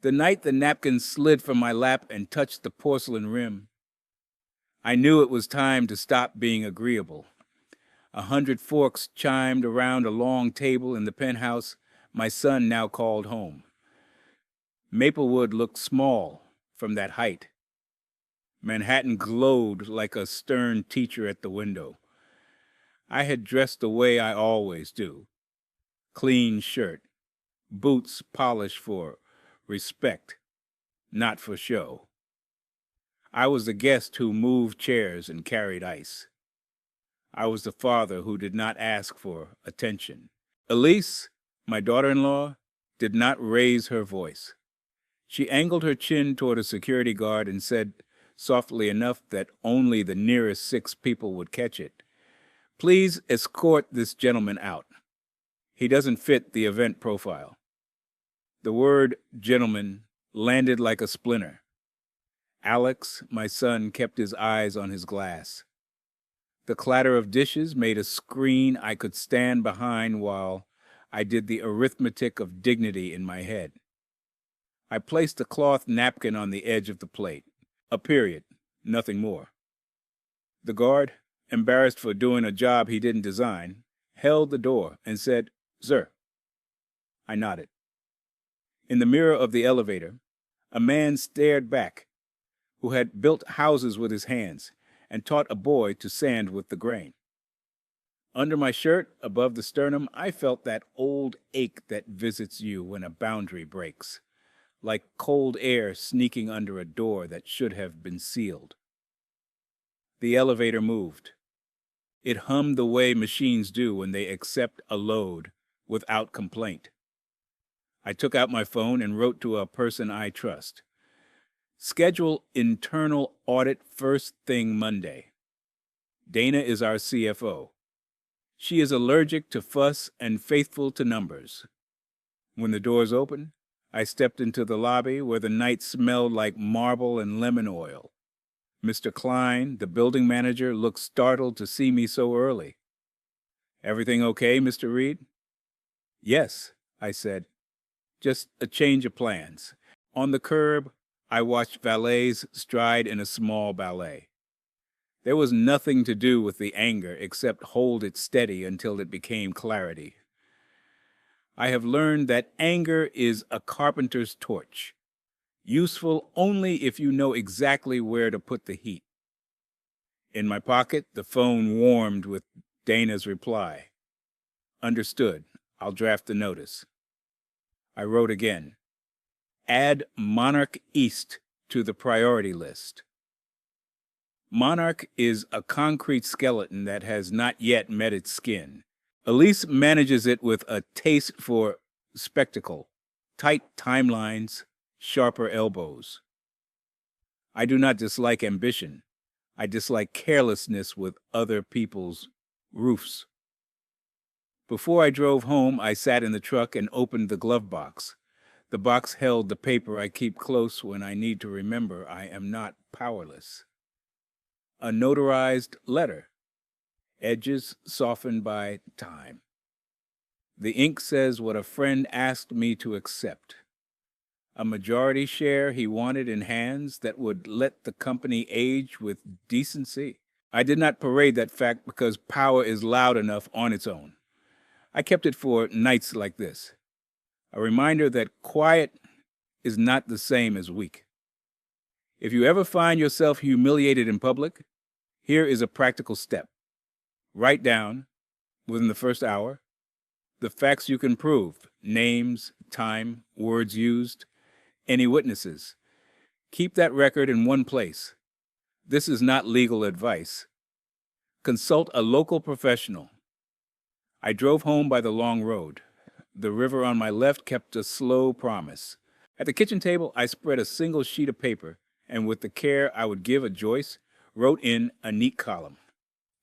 The night the napkin slid from my lap and touched the porcelain rim, I knew it was time to stop being agreeable. 100 forks chimed around a long table in the penthouse my son now called home. Maplewood looked small from that height. Manhattan glowed like a stern teacher at the window. I had dressed the way I always do. Clean shirt, boots polished for respect, not for show. I was the guest who moved chairs and carried ice. I was the father who did not ask for attention. Elise, my daughter-in-law, did not raise her voice. She angled her chin toward a security guard and said, softly enough that only the nearest 6 people would catch it, "Please escort this gentleman out. He doesn't fit the event profile." The word gentleman landed like a splinter. Alex, my son, kept his eyes on his glass. The clatter of dishes made a screen I could stand behind while I did the arithmetic of dignity in my head. I placed a cloth napkin on the edge of the plate. A period, nothing more. The guard, embarrassed for doing a job he didn't design, held the door and said, "Sir." I nodded. In the mirror of the elevator, a man stared back, who had built houses with his hands and taught a boy to sand with the grain. Under my shirt, above the sternum, I felt that old ache that visits you when a boundary breaks, like cold air sneaking under a door that should have been sealed. The elevator moved. It hummed the way machines do when they accept a load without complaint. I took out my phone and wrote to a person I trust. "Schedule internal audit first thing Monday. Dana is our CFO. She is allergic to fuss and faithful to numbers." When the doors opened, I stepped into the lobby where the night smelled like marble and lemon oil. Mr. Klein, the building manager, looked startled to see me so early. "Everything okay, Mr. Reed?" "Yes," I said. "Just a change of plans." On the curb, I watched valets stride in a small ballet. There was nothing to do with the anger except hold it steady until it became clarity. I have learned that anger is a carpenter's torch, useful only if you know exactly where to put the heat. In my pocket, the phone warmed with Dana's reply. "Understood. I'll draft the notice." I wrote again. "Add Monarch East to the priority list." Monarch is a concrete skeleton that has not yet met its skin. Elise manages it with a taste for spectacle, tight timelines, sharper elbows. I do not dislike ambition. I dislike carelessness with other people's roofs. Before I drove home, I sat in the truck and opened the glove box. The box held the paper I keep close when I need to remember I am not powerless. A notarized letter, edges softened by time. The ink says what a friend asked me to accept. A majority share he wanted in hands that would let the company age with decency. I did not parade that fact because power is loud enough on its own. I kept it for nights like this. A reminder that quiet is not the same as weak. If you ever find yourself humiliated in public, here is a practical step. Write down, within the first hour, the facts you can prove: names, time, words used, any witnesses. Keep that record in one place. This is not legal advice. Consult a local professional. I drove home by the long road. The river on my left kept a slow promise. At the kitchen table, I spread a single sheet of paper, and with the care I would give a Joyce, wrote in a neat column.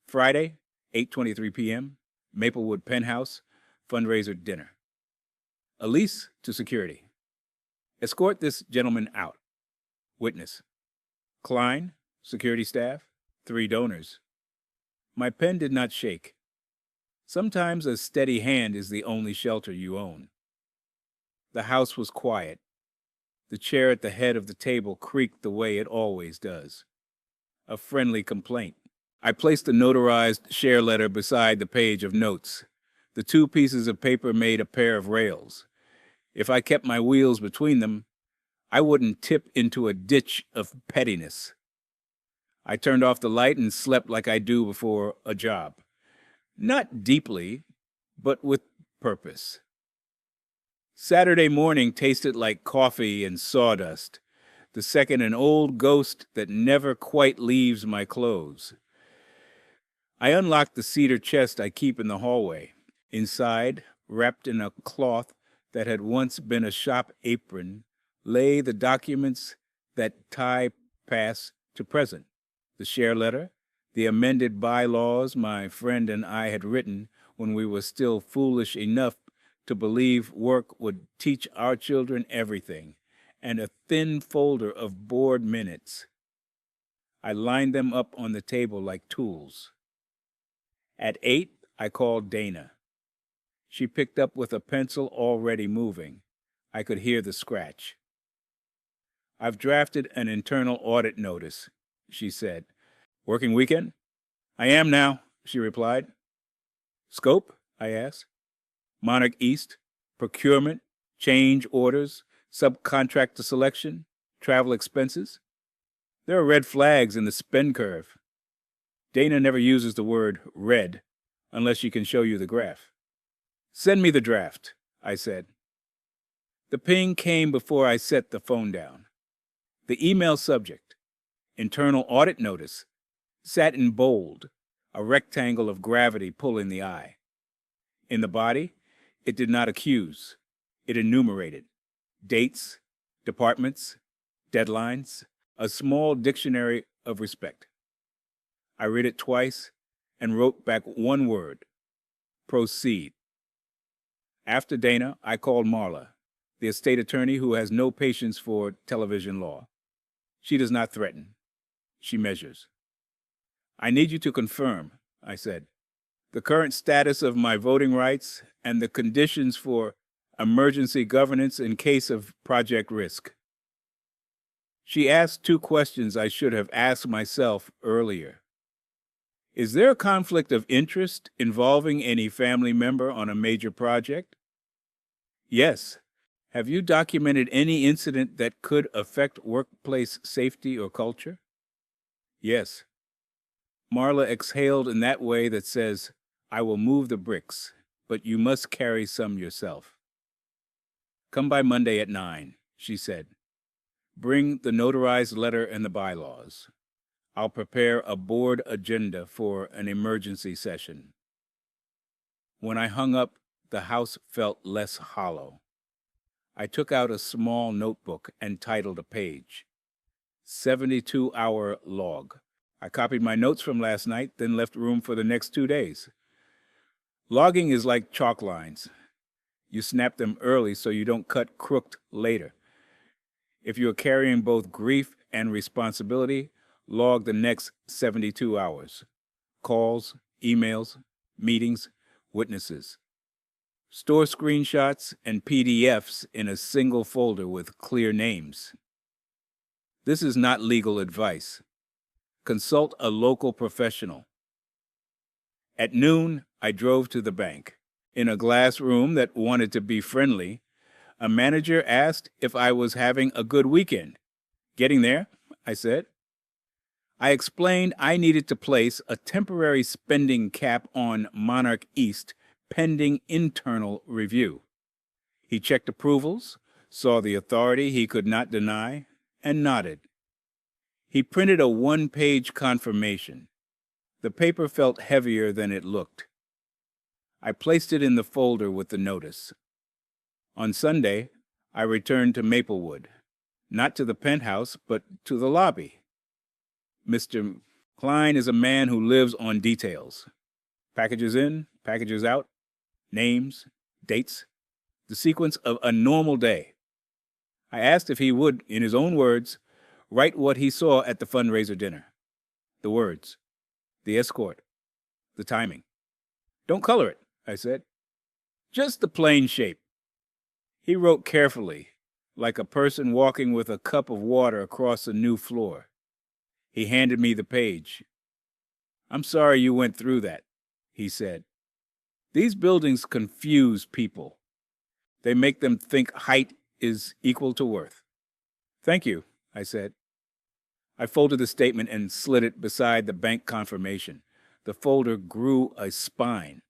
Friday, 8:23 p.m., Maplewood Penthouse, fundraiser dinner. Elise to security. Escort this gentleman out. Witness. Klein, security staff, 3 donors. My pen did not shake. Sometimes a steady hand is the only shelter you own. The house was quiet. The chair at the head of the table creaked the way it always does. A friendly complaint. I placed the notarized share letter beside the page of notes. The two pieces of paper made a pair of rails. If I kept my wheels between them, I wouldn't tip into a ditch of pettiness. I turned off the light and slept like I do before a job. Not deeply, but with purpose. Saturday morning tasted like coffee and sawdust, the second an old ghost that never quite leaves my clothes. I unlocked the cedar chest I keep in the hallway. Inside, wrapped in a cloth that had once been a shop apron, lay the documents that tie past to present. The share letter, the amended bylaws my friend and I had written when we were still foolish enough to believe work would teach our children everything, and a thin folder of board minutes. I lined them up on the table like tools. At 8, I called Dana. She picked up with a pencil already moving. I could hear the scratch. "I've drafted an internal audit notice," she said. "Working weekend?" "I am now," she replied. "Scope?" I asked. "Monarch East, procurement, change orders, subcontractor selection, travel expenses. There are red flags in the spend curve." Dana never uses the word red unless she can show you the graph. "Send me the draft," I said. The ping came before I set the phone down. The email subject, internal audit notice, sat in bold, a rectangle of gravity pulling the eye. In the body, it did not accuse. It enumerated dates, departments, deadlines, a small dictionary of respect. I read it twice and wrote back one word: proceed. After Dana, I called Marla, the estate attorney who has no patience for television law. She does not threaten. She measures. "I need you to confirm," I said, "the current status of my voting rights and the conditions for emergency governance in case of project risk." She asked two questions I should have asked myself earlier. Is there a conflict of interest involving any family member on a major project? Yes. Have you documented any incident that could affect workplace safety or culture? Yes. Marla exhaled in that way that says, "I will move the bricks, but you must carry some yourself." "Come by Monday at 9, she said. "Bring the notarized letter and the bylaws. I'll prepare a board agenda for an emergency session." When I hung up, the house felt less hollow. I took out a small notebook and titled a page, 72-hour log. I copied my notes from last night, then left room for the next 2 days. Logging is like chalk lines. You snap them early so you don't cut crooked later. If you are carrying both grief and responsibility, log the next 72 hours. Calls, emails, meetings, witnesses. Store screenshots and PDFs in a single folder with clear names. This is not legal advice. Consult a local professional. At noon, I drove to the bank. In a glass room that wanted to be friendly, a manager asked if I was having a good weekend. "Getting there," I said. I explained I needed to place a temporary spending cap on Monarch East pending internal review. He checked approvals, saw the authority he could not deny, and nodded. He printed a one-page confirmation. The paper felt heavier than it looked. I placed it in the folder with the notice. On Sunday, I returned to Maplewood, not to the penthouse, but to the lobby. Mr. Klein is a man who lives on details. Packages in, packages out, names, dates, the sequence of a normal day. I asked if he would, in his own words, write what he saw at the fundraiser dinner. The words, the escort, the timing. "Don't color it," I said. "Just the plain shape." He wrote carefully, like a person walking with a cup of water across a new floor. He handed me the page. "I'm sorry you went through that," he said. "These buildings confuse people. They make them think height is equal to worth." "Thank you," I said. I folded the statement and slid it beside the bank confirmation. The folder grew a spine.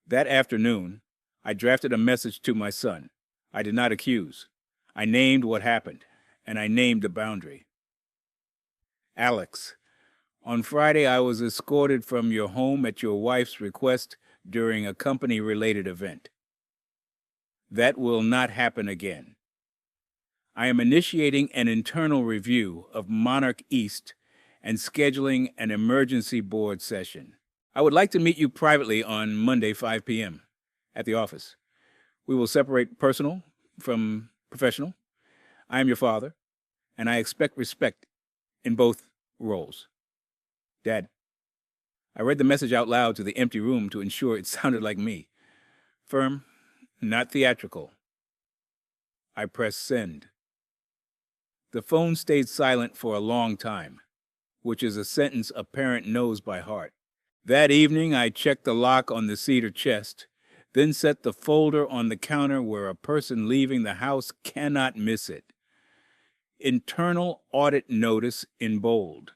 That afternoon, I drafted a message to my son. I did not accuse. I named what happened, and I named the boundary. "Alex, on Friday I was escorted from your home at your wife's request during a company-related event. That will not happen again. I am initiating an internal review of Monarch East and scheduling an emergency board session. I would like to meet you privately on Monday, 5 p.m. at the office. We will separate personal from professional. I am your father, and I expect respect in both roles. Dad." I read the message out loud to the empty room to ensure it sounded like me. Firm, not theatrical. I pressed send. The phone stayed silent for a long time, which is a sentence a parent knows by heart. That evening, I checked the lock on the cedar chest, then set the folder on the counter where a person leaving the house cannot miss it. Internal audit notice in bold.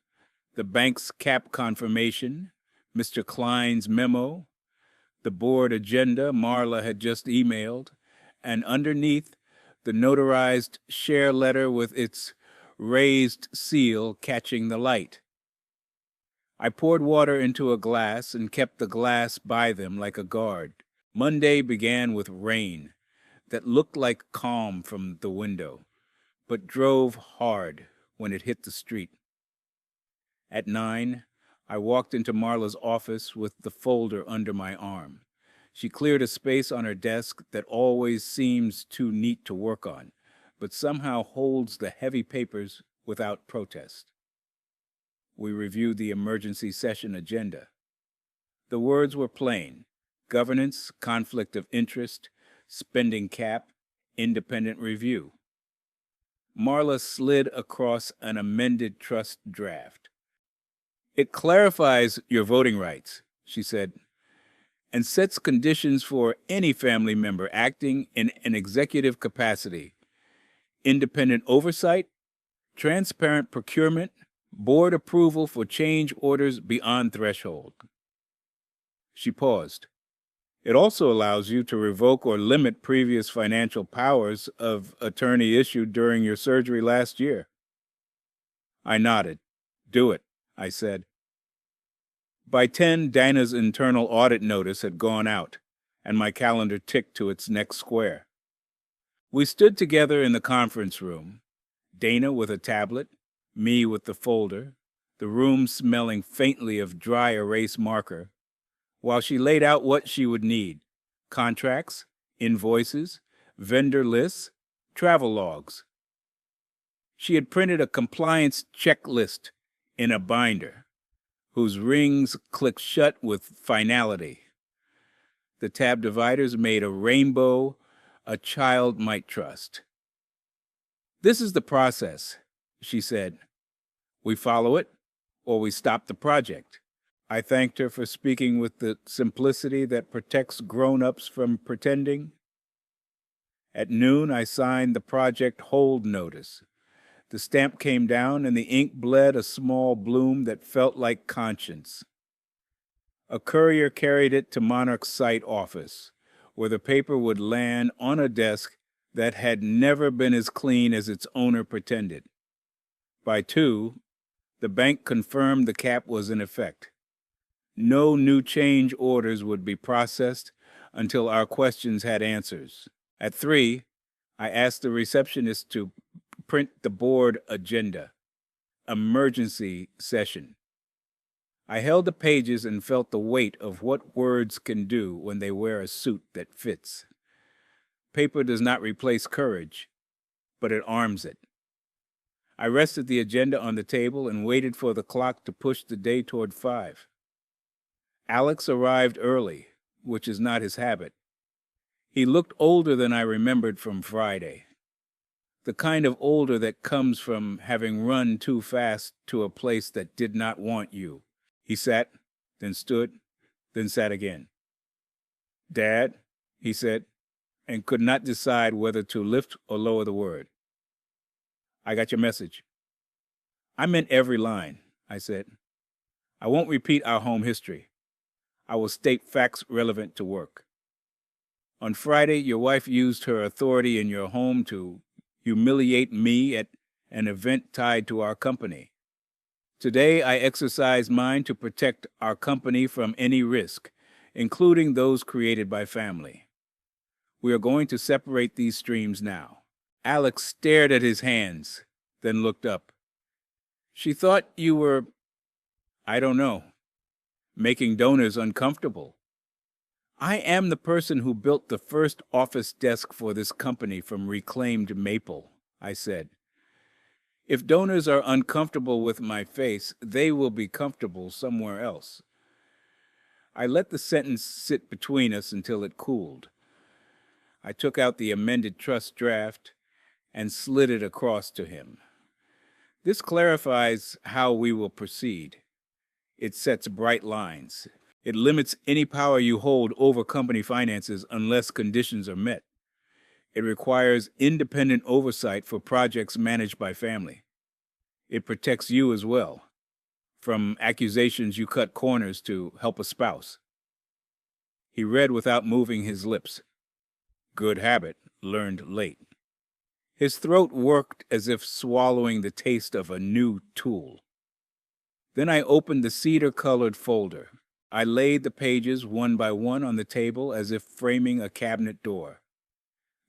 The bank's cap confirmation, Mr. Klein's memo, the board agenda Marla had just emailed, and underneath, the notarized share letter with its raised seal catching the light. I poured water into a glass and kept the glass by them like a guard. Monday began with rain that looked like calm from the window, but drove hard when it hit the street. At 9, I walked into Marla's office with the folder under my arm. She cleared a space on her desk that always seems too neat to work on, but somehow holds the heavy papers without protest. We reviewed the emergency session agenda. The words were plain: governance, conflict of interest, spending cap, independent review. Marla slid across an amended trust draft. "It clarifies your voting rights," she said, "and sets conditions for any family member acting in an executive capacity: independent oversight, transparent procurement, board approval for change orders beyond threshold." She paused. "It also allows you to revoke or limit previous financial powers of attorney issued during your surgery last year." I nodded. "Do it," I said. By 10, Dana's internal audit notice had gone out, and my calendar ticked to its next square. We stood together in the conference room, Dana with a tablet, me with the folder, the room smelling faintly of dry erase marker, while she laid out what she would need: contracts, invoices, vendor lists, travel logs. She had printed a compliance checklist in a binder, whose rings clicked shut with finality. The tab dividers made a rainbow a child might trust. "This is the process," she said. "We follow it, or we stop the project." I thanked her for speaking with the simplicity that protects grown-ups from pretending. At noon, I signed the project hold notice. The stamp came down, and the ink bled a small bloom that felt like conscience. A courier carried it to Monarch's site office, where the paper would land on a desk that had never been as clean as its owner pretended. By 2, the bank confirmed the cap was in effect. No new change orders would be processed until our questions had answers. At 3, I asked the receptionist to print the board agenda. Emergency session. I held the pages and felt the weight of what words can do when they wear a suit that fits. Paper does not replace courage, but it arms it. I rested the agenda on the table and waited for the clock to push the day toward 5. Alex arrived early, which is not his habit. He looked older than I remembered from Friday. The kind of older that comes from having run too fast to a place that did not want you. He sat, then stood, then sat again. Dad, he said, and could not decide whether to lift or lower the word. I got your message. I meant every line, I said. I won't repeat our home history. I will state facts relevant to work. On Friday, your wife used her authority in your home to humiliate me at an event tied to our company. Today, I exercise mine to protect our company from any risk, including those created by family. We are going to separate these streams now. Alex stared at his hands, then looked up. She thought you were, I don't know, making donors uncomfortable. I am the person who built the first office desk for this company from reclaimed maple, I said. If donors are uncomfortable with my face, they will be comfortable somewhere else. I let the sentence sit between us until it cooled. I took out the amended trust draft and slid it across to him. This clarifies how we will proceed. It sets bright lines. It limits any power you hold over company finances unless conditions are met. It requires independent oversight for projects managed by family. It protects you as well, from accusations you cut corners to help a spouse. He read without moving his lips. Good habit, learned late. His throat worked as if swallowing the taste of a new tool. Then I opened the cedar-colored folder. I laid the pages one by one on the table as if framing a cabinet door.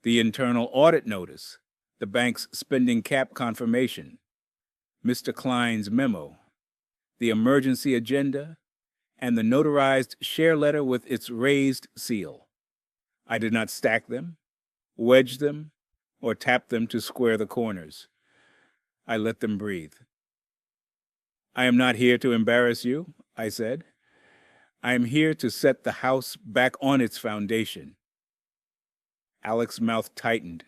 The internal audit notice, the bank's spending cap confirmation, Mr. Klein's memo, the emergency agenda, and the notarized share letter with its raised seal. I did not stack them, wedge them, or tap them to square the corners. I let them breathe. I am not here to embarrass you, I said. I am here to set the house back on its foundation. Alex's mouth tightened,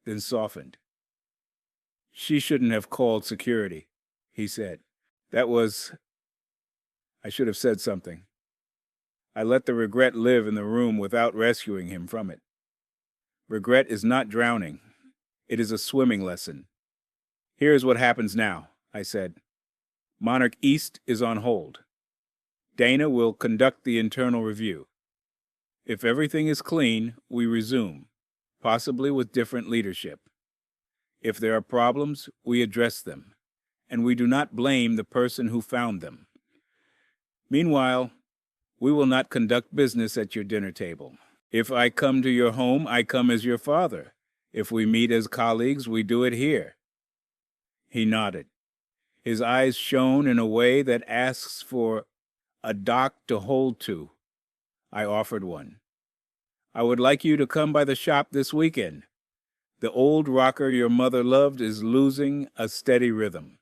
then softened. She shouldn't have called security, he said. I should have said something. I let the regret live in the room without rescuing him from it. Regret is not drowning. It is a swimming lesson. Here is what happens now, I said. Monarch East is on hold. Dana will conduct the internal review. If everything is clean, we resume, possibly with different leadership. If there are problems, we address them, and we do not blame the person who found them. Meanwhile, we will not conduct business at your dinner table. If I come to your home, I come as your father. If we meet as colleagues, we do it here. He nodded. His eyes shone in a way that asks for a dock to hold to. I offered one. I would like you to come by the shop this weekend. The old rocker your mother loved is losing a steady rhythm.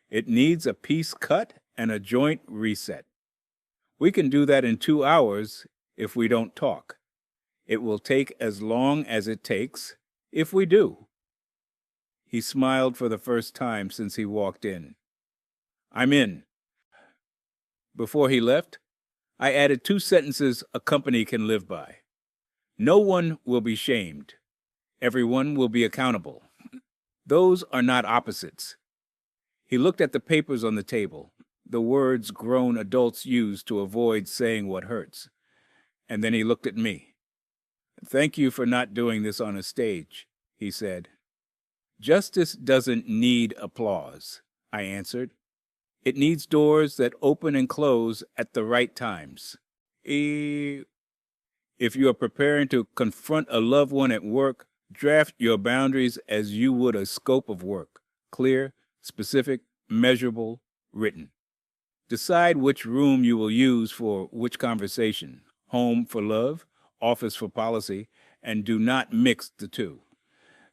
It needs a piece cut and a joint reset. We can do that in 2 hours if we don't talk. It will take as long as it takes if we do. He smiled for the first time since he walked in. I'm in. Before he left, I added 2 sentences a company can live by. No one will be shamed. Everyone will be accountable. Those are not opposites. He looked at the papers on the table, the words grown adults use to avoid saying what hurts. And then he looked at me. Thank you for not doing this on a stage, he said. Justice doesn't need applause, I answered. It needs doors that open and close at the right times. If you are preparing to confront a loved one at work, draft your boundaries as you would a scope of work. Clear, specific, measurable, written. Decide which room you will use for which conversation. Home for love, office for policy, and do not mix the two.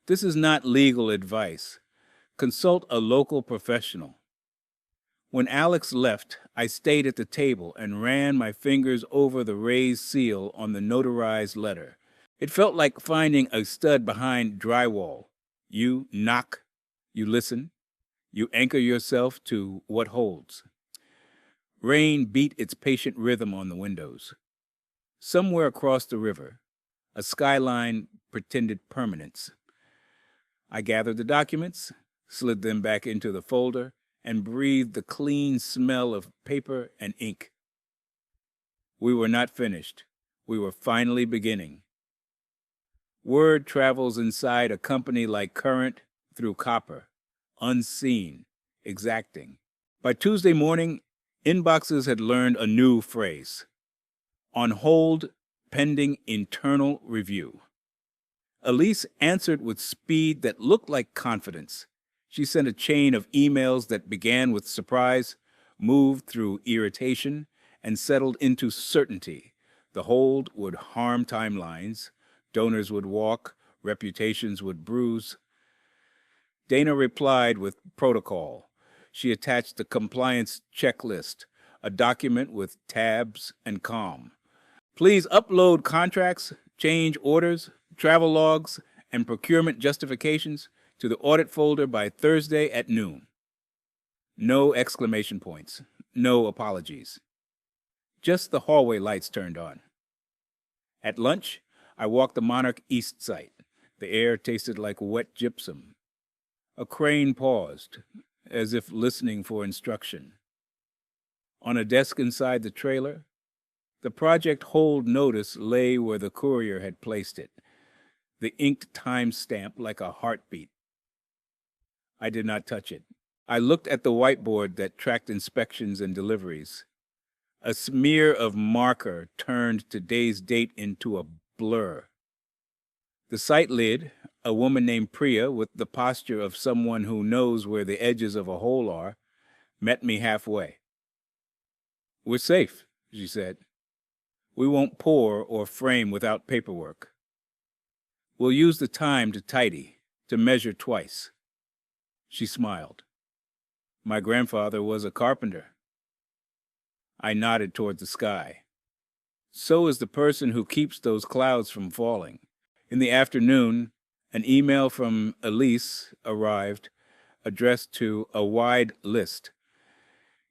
This is not legal advice. Consult a local professional. When Alex left, I stayed at the table and ran my fingers over the raised seal on the notarized letter. It felt like finding a stud behind drywall. You knock, you listen, you anchor yourself to what holds. Rain beat its patient rhythm on the windows. Somewhere across the river, a skyline pretended permanence. I gathered the documents, slid them back into the folder, and breathed the clean smell of paper and ink. We were not finished. We were finally beginning. Word travels inside a company like current through copper, unseen, exacting. By Tuesday morning, inboxes had learned a new phrase: on hold, pending internal review. Elise answered with speed that looked like confidence. She sent a chain of emails that began with surprise, moved through irritation, and settled into certainty. The hold would harm timelines, donors would walk, reputations would bruise. Dana replied with protocol. She attached the compliance checklist, a document with tabs and calm. Please upload contracts, change orders, travel logs, and procurement justifications to the audit folder by Thursday at noon. No exclamation points, no apologies. Just the hallway lights turned on. At lunch, I walked the Monarch East site. The air tasted like wet gypsum. A crane paused, as if listening for instruction. On a desk inside the trailer, the project hold notice lay where the courier had placed it, the inked time stamp like a heartbeat. I did not touch it. I looked at the whiteboard that tracked inspections and deliveries. A smear of marker turned today's date into a blur. The site lid, a woman named Priya with the posture of someone who knows where the edges of a hole are, met me halfway. We're safe, she said. We won't pour or frame without paperwork. We'll use the time to tidy, to measure twice. She smiled. My grandfather was a carpenter. I nodded toward the sky. So is the person who keeps those clouds from falling. In the afternoon, an email from Elise arrived, addressed to a wide list.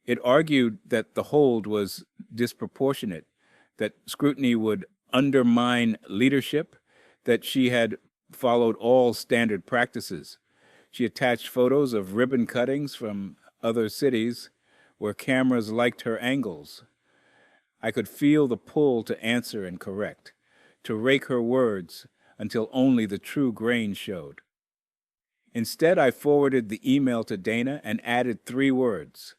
It argued that the hold was disproportionate, that scrutiny would undermine leadership, that she had followed all standard practices. She attached photos of ribbon cuttings from other cities where cameras liked her angles. I could feel the pull to answer and correct, to rake her words until only the true grain showed. Instead, I forwarded the email to Dana and added 3 words: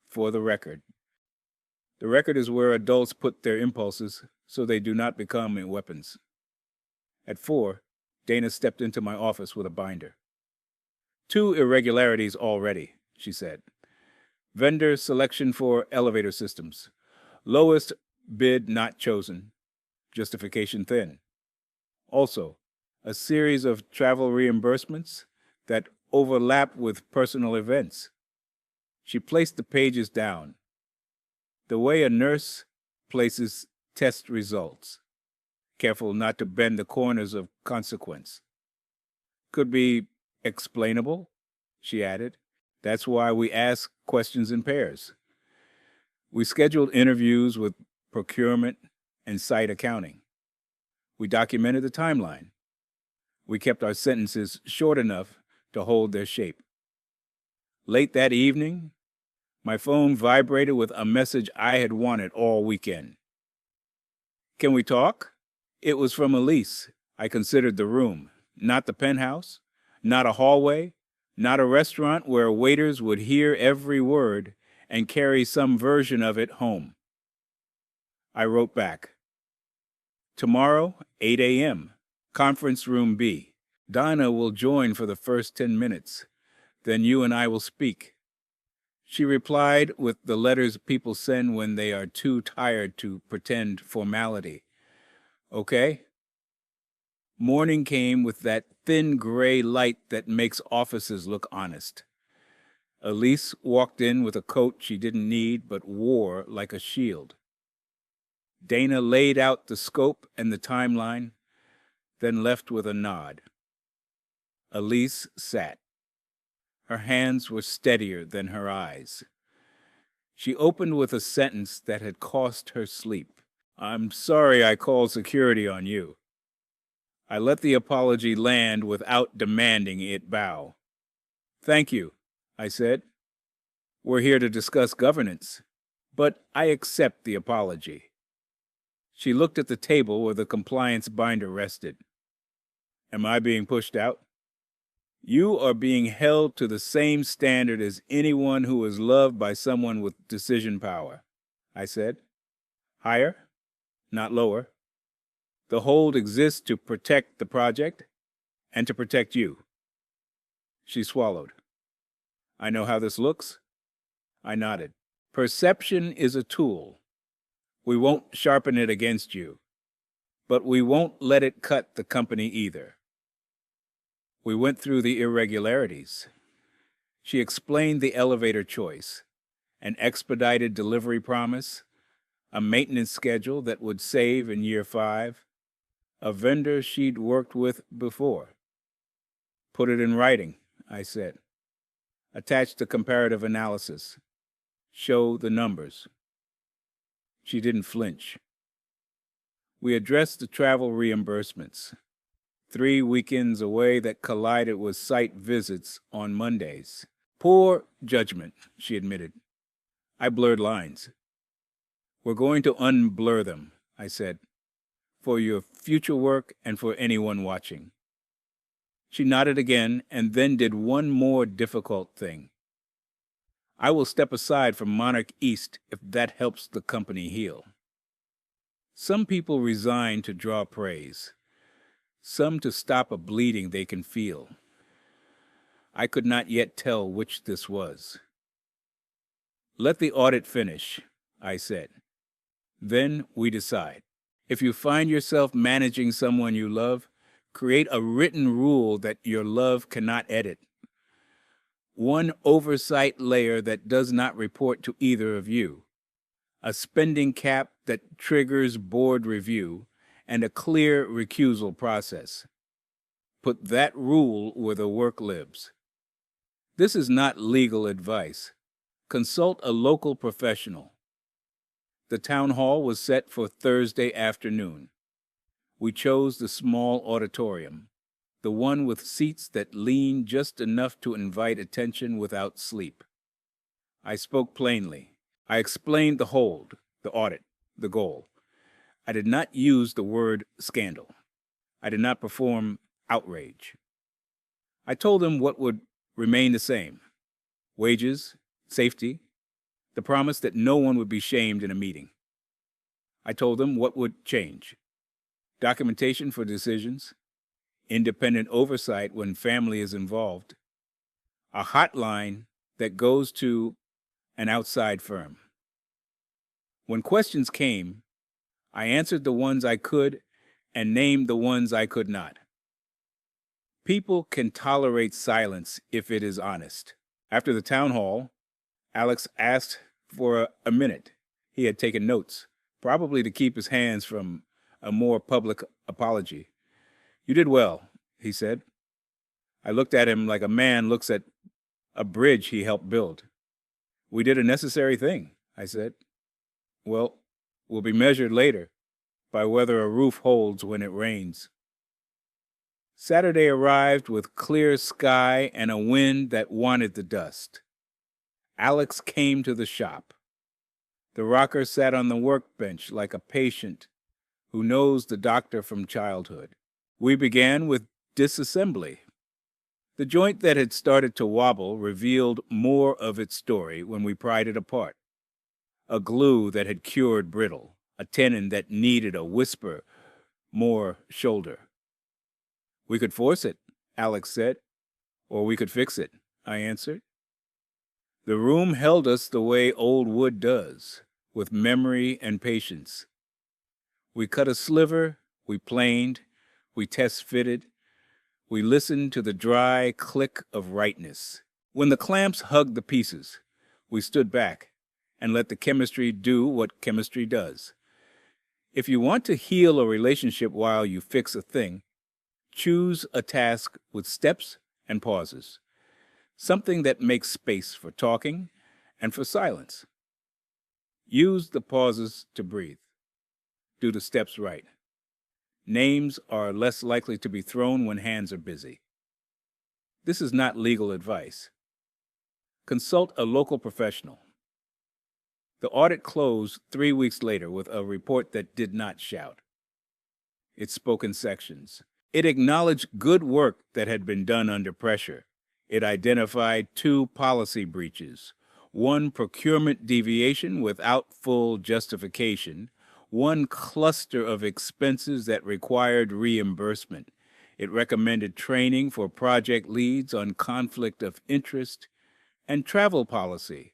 for the record. The record is where adults put their impulses so they do not become weapons. At 4, Dana stepped into my office with a binder. 2 irregularities already, she said. Vendor selection for elevator systems. Lowest bid not chosen. Justification thin. Also, a series of travel reimbursements that overlap with personal events. She placed the pages down. The way a nurse places test results, careful not to bend the corners of consequence. Could be explainable, she added. That's why we ask questions in pairs. We scheduled interviews with procurement and site accounting. We documented the timeline. We kept our sentences short enough to hold their shape. Late that evening, my phone vibrated with a message I had wanted all weekend. Can we talk? It was from Elise. I considered the room, not the penthouse, not a hallway, not a restaurant where waiters would hear every word and carry some version of it home. I wrote back. Tomorrow, 8 a.m., conference room B. Donna will join for the first 10 minutes. Then you and I will speak. She replied with the letters people send when they are too tired to pretend formality. Okay? Morning came with that thin gray light that makes offices look honest. Elise walked in with a coat she didn't need but wore like a shield. Dana laid out the scope and the timeline, then left with a nod. Elise sat. Her hands were steadier than her eyes. She opened with a sentence that had cost her sleep. "I'm sorry I called security on you." I let the apology land without demanding it bow. "Thank you," I said. "We're here to discuss governance, but I accept the apology." She looked at the table where the compliance binder rested. "Am I being pushed out?" "You are being held to the same standard as anyone who is loved by someone with decision power," I said. "Higher, not lower. The hold exists to protect the project and to protect you." She swallowed. "I know how this looks." I nodded. "Perception is a tool. We won't sharpen it against you, but we won't let it cut the company either." We went through the irregularities. She explained the elevator choice, an expedited delivery promise, a maintenance schedule that would save in year 5, a vendor she'd worked with before. "Put it in writing," I said. "Attach the comparative analysis. Show the numbers." She didn't flinch. We addressed the travel reimbursements. 3 weekends away that collided with site visits on Mondays. "Poor judgment," she admitted. "I blurred lines." "We're going to unblur them," I said, "for your future work and for anyone watching." She nodded again and then did one more difficult thing. "I will step aside from Monarch East if that helps the company heal." Some people resign to draw praise, some to stop a bleeding they can feel. I could not yet tell which this was. "Let the audit finish," I said. "Then we decide. If you find yourself managing someone you love, create a written rule that your love cannot edit. One oversight layer that does not report to either of you. A spending cap that triggers board review, and a clear recusal process. Put that rule where the work lives. This is not legal advice. Consult a local professional." The town hall was set for Thursday afternoon. We chose the small auditorium, the one with seats that leaned just enough to invite attention without sleep. I spoke plainly. I explained the hold, the audit, the goal. I did not use the word scandal. I did not perform outrage. I told them what would remain the same: wages, safety, the promise that no one would be shamed in a meeting. I told them what would change: documentation for decisions, independent oversight when family is involved, a hotline that goes to an outside firm. When questions came, I answered the ones I could and named the ones I could not. People can tolerate silence if it is honest. After the town hall, Alex asked for a minute. He had taken notes, probably to keep his hands from a more public apology. "You did well," he said. I looked at him like a man looks at a bridge he helped build. "We did a necessary thing," I said. "Well, we'll be measured later by whether a roof holds when it rains." Saturday arrived with clear sky and a wind that wanted the dust. Alex came to the shop. The rocker sat on the workbench like a patient who knows the doctor from childhood. We began with disassembly. The joint that had started to wobble revealed more of its story when we pried it apart. A glue that had cured brittle, a tenon that needed a whisper more shoulder. "We could force it," Alex said, "or we could fix it," I answered. The room held us the way old wood does, with memory and patience. We cut a sliver, we planed, we test-fitted, we listened to the dry click of rightness. When the clamps hugged the pieces, we stood back and let the chemistry do what chemistry does. If you want to heal a relationship while you fix a thing, choose a task with steps, and pauses. Something that makes space for talking and for silence. Use the pauses to breathe. Do the steps right. Names are less likely to be thrown when hands are busy. This is not legal advice. Consult a local professional. The audit closed 3 weeks later with a report that did not shout. It spoke in sections. It acknowledged good work that had been done under pressure. It identified 2 policy breaches, 1 procurement deviation without full justification, 1 cluster of expenses that required reimbursement. It recommended training for project leads on conflict of interest and travel policy.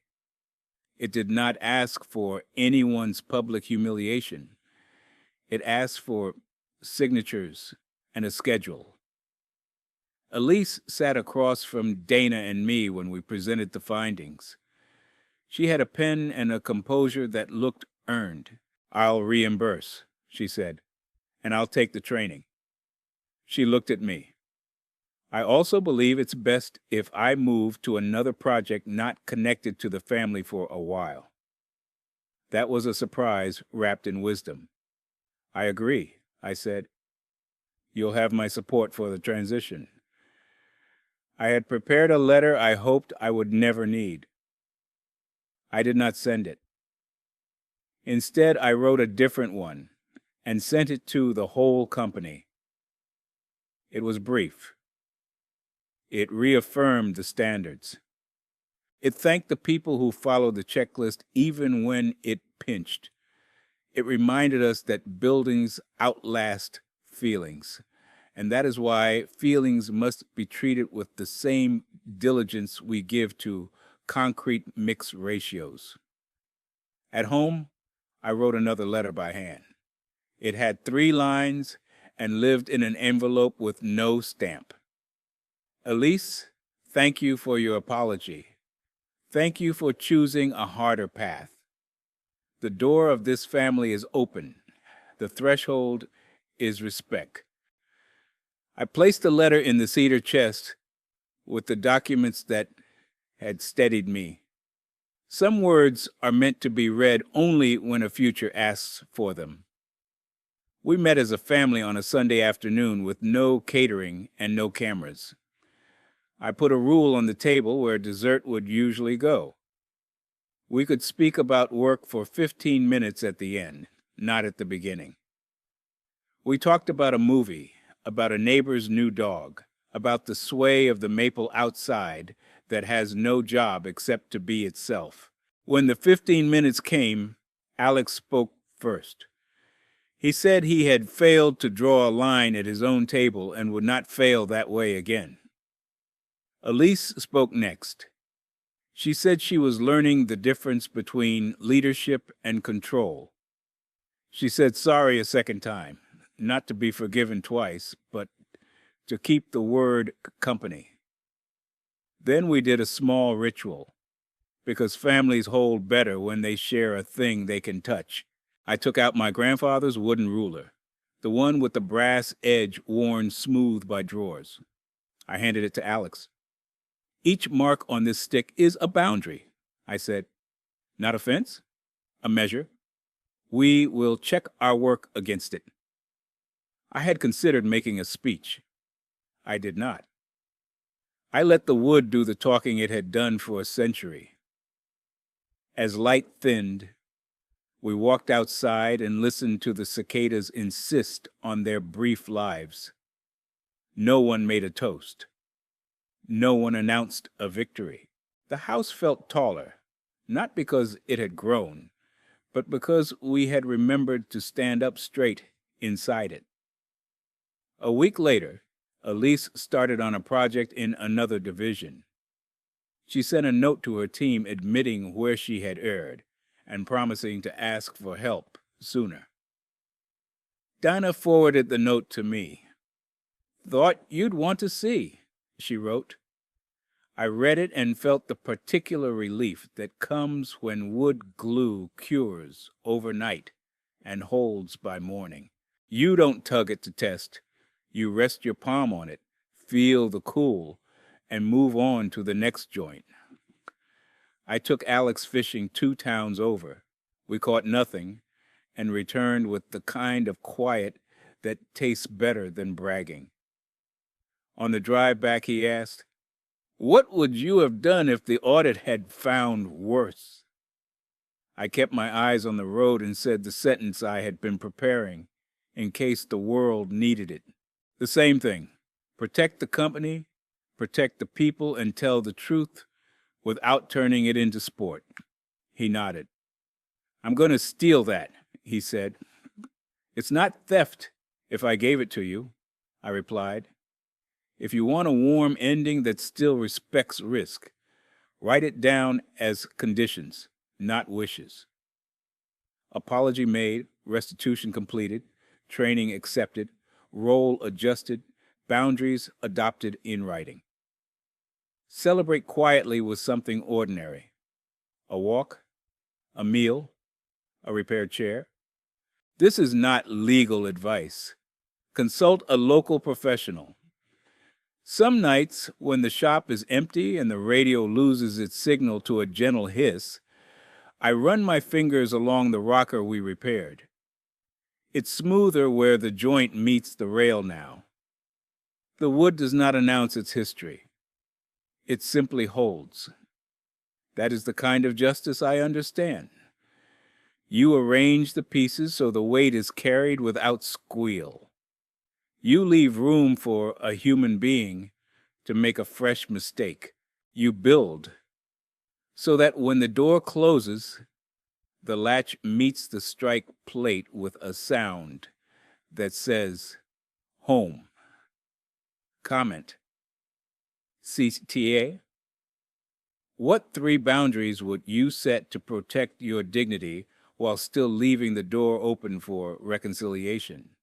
It did not ask for anyone's public humiliation. It asked for signatures and a schedule. Elise sat across from Dana and me when we presented the findings. She had a pen and a composure that looked earned. "I'll reimburse," she said, "and I'll take the training." She looked at me. "I also believe it's best if I move to another project not connected to the family for a while." That was a surprise wrapped in wisdom. "I agree," I said. "You'll have my support for the transition." I had prepared a letter I hoped I would never need. I did not send it. Instead, I wrote a different one and sent it to the whole company. It was brief. It reaffirmed the standards. It thanked the people who followed the checklist even when it pinched. It reminded us that buildings outlast feelings, and that is why feelings must be treated with the same diligence we give to concrete mix ratios. At home, I wrote another letter by hand. It had 3 lines and lived in an envelope with no stamp. "Elise, thank you for your apology. Thank you for choosing a harder path. The door of this family is open. The threshold is respect." I placed the letter in the cedar chest with the documents that had steadied me. Some words are meant to be read only when a future asks for them. We met as a family on a Sunday afternoon with no catering and no cameras. I put a rule on the table where dessert would usually go. We could speak about work for 15 minutes at the end, not at the beginning. We talked about a movie, about a neighbor's new dog, about the sway of the maple outside that has no job except to be itself. When the 15 minutes came, Alex spoke first. He said he had failed to draw a line at his own table and would not fail that way again. Elise spoke next. She said she was learning the difference between leadership and control. She said sorry a second time, not to be forgiven twice, but to keep the word company. Then we did a small ritual, because families hold better when they share a thing they can touch. I took out my grandfather's wooden ruler, the one with the brass edge worn smooth by drawers. I handed it to Alex. "Each mark on this stick is a boundary," I said. "Not a fence, a measure. We will check our work against it." I had considered making a speech. I did not. I let the wood do the talking it had done for a century. As light thinned, we walked outside and listened to the cicadas insist on their brief lives. No one made a toast. No one announced a victory. The house felt taller, not because it had grown, but because we had remembered to stand up straight inside it. A week later, Elise started on a project in another division. She sent a note to her team admitting where she had erred and promising to ask for help sooner. Dinah forwarded the note to me. "Thought you'd want to see," she wrote. I read it and felt the particular relief that comes when wood glue cures overnight and holds by morning. You don't tug it to test. You rest your palm on it, feel the cool, and move on to the next joint. I took Alex fishing 2 towns over. We caught nothing and returned with the kind of quiet that tastes better than bragging. On the drive back, he asked, "What would you have done if the audit had found worse?" I kept my eyes on the road and said the sentence I had been preparing in case the world needed it. The same thing. Protect the company, protect the people, and tell the truth without turning it into sport. He nodded. "I'm going to steal that," he said. "It's not theft if I gave it to you," I replied. "If you want a warm ending that still respects risk, write it down as conditions, not wishes." Apology made, restitution completed, training accepted, role adjusted, boundaries adopted in writing. Celebrate quietly with something ordinary. A walk, a meal, a repaired chair. This is not legal advice. Consult a local professional. Some nights, when the shop is empty and the radio loses its signal to a gentle hiss, I run my fingers along the rocker we repaired. It's smoother where the joint meets the rail now. The wood does not announce its history. It simply holds. That is the kind of justice I understand. You arrange the pieces so the weight is carried without squeal. You leave room for a human being to make a fresh mistake. You build so that when the door closes, the latch meets the strike plate with a sound that says, "Home." Comment. CTA. What 3 boundaries would you set to protect your dignity while still leaving the door open for reconciliation?